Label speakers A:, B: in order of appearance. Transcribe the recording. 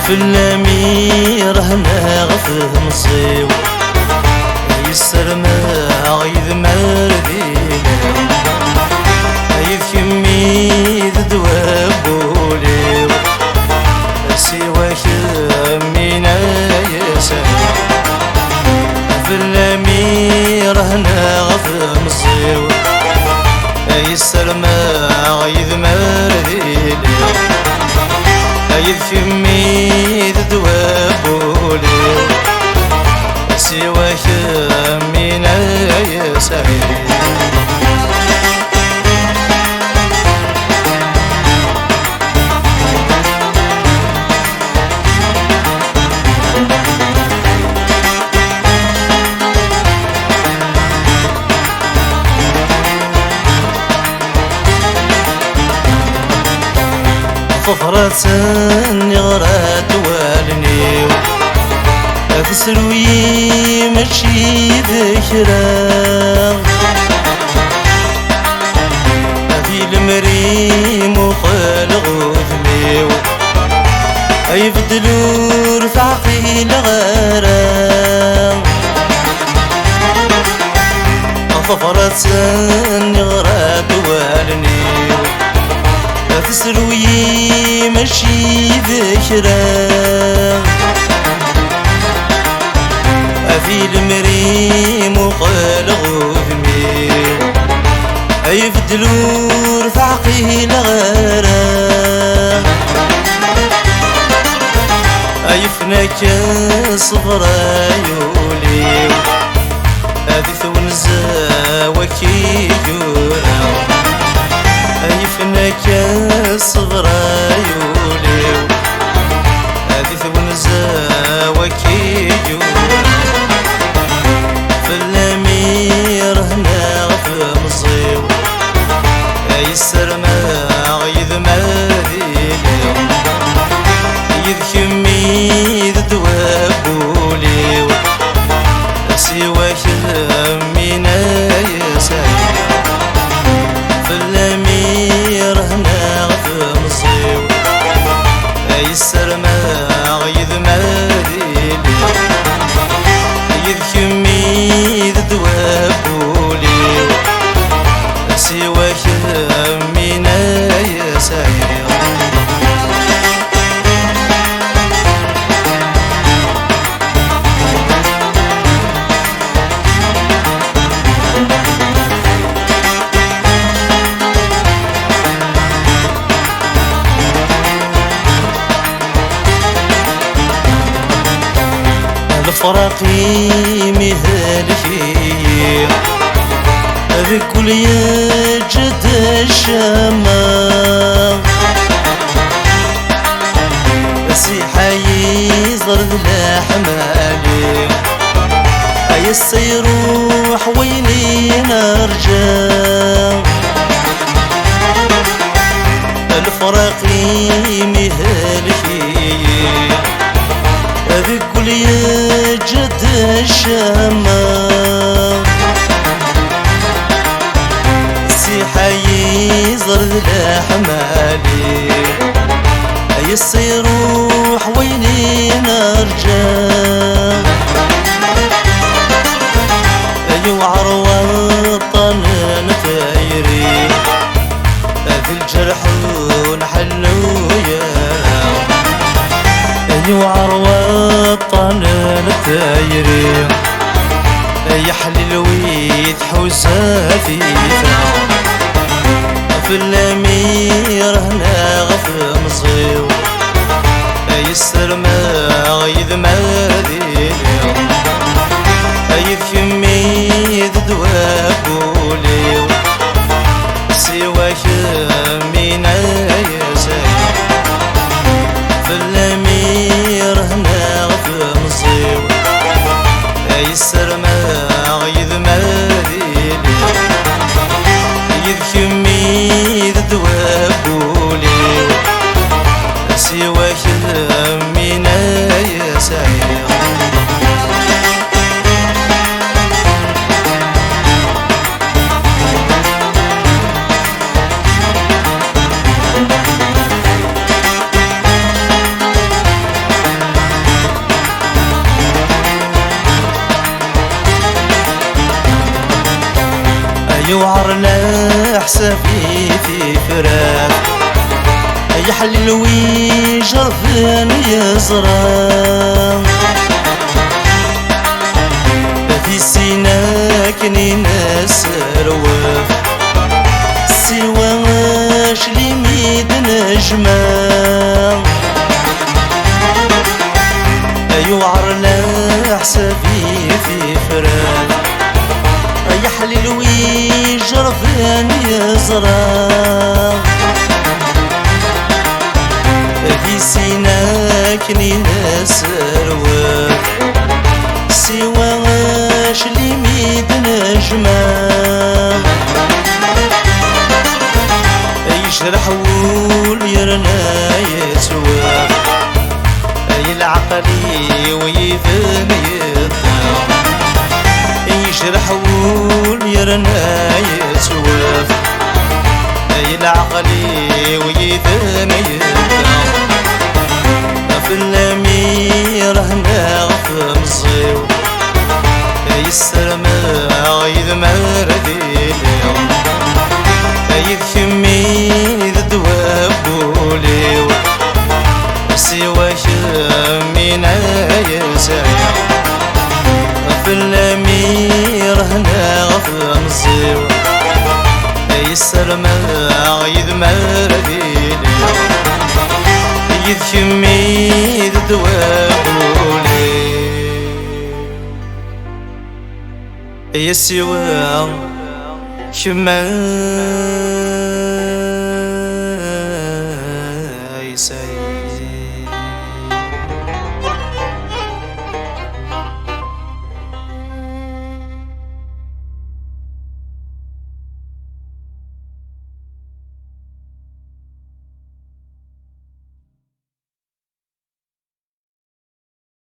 A: في الأمير هنا غفه مصيو يسر ما غيذ مردينا غيذ كمي دوابوليو سواك مينا يسر في الأمير هنا غفه مصيو يسر ما غيذ مردينا غيذ كمي دوابوليو سواك مينا يسر ففرة يغرات والنيو أفسروي ماشي ذكرى في المريم وخلق ذميو يفضلوا رفعقي الغرام ففرة يغرات والنيو تسروي ماشي ذكرى في المريم وقلق ذمير يفدلوا رفعقي الغرام يفناك صغرى يولي هذي ثون الزاوكي يورا يفناك صغرى يوليو هذي ثون الزاوكي يورا في الأمير هنا غفه مصيو يسر ما غيذ مرديليو يذكمي دوابوليو سواك مينا يسر في الأمير هنا غفه مصيو يسر ما غيذ مرديليو يذكمي دوابوليو سواك مينا يسر الفراقي مهلكي بكل يجد الشمام سيحة يزرد لحمالي يروح ويني نرجع الفراقي مهلكي بكل يجد الشمام سيحة يزرد لحمالي يروح ويني نرجع يوعر وطن نتايري في الجرح ونحلو يوعر وطن نتايري يحلل ويتحوسها فيفا في الأمير هنا غفه مصيو يسر ما غيذ ما يوعر لا حسابي في فراق يحلل ويجرفن يزرع في سيناك ناس رواف سواش لي ميد نجمع يوعر لا حسابي في فراق يحلل ويجرفن يزرع في سيناك ناس رواف سواش لي ميد نجمع يجرح واليرنا يتواف العقلي ويفن يطلع يجرح واليرنا يتواف العقلي ويفن يطلع في الامير هنا في مصيو يسرما يذمر ديليو يذكمي ذدواب بوليو سوى شمينا يسعي في الامير هنا في مصيو يسرما يذمر ديليو يذكمي ذدواب بوليو يسوى شما يسعي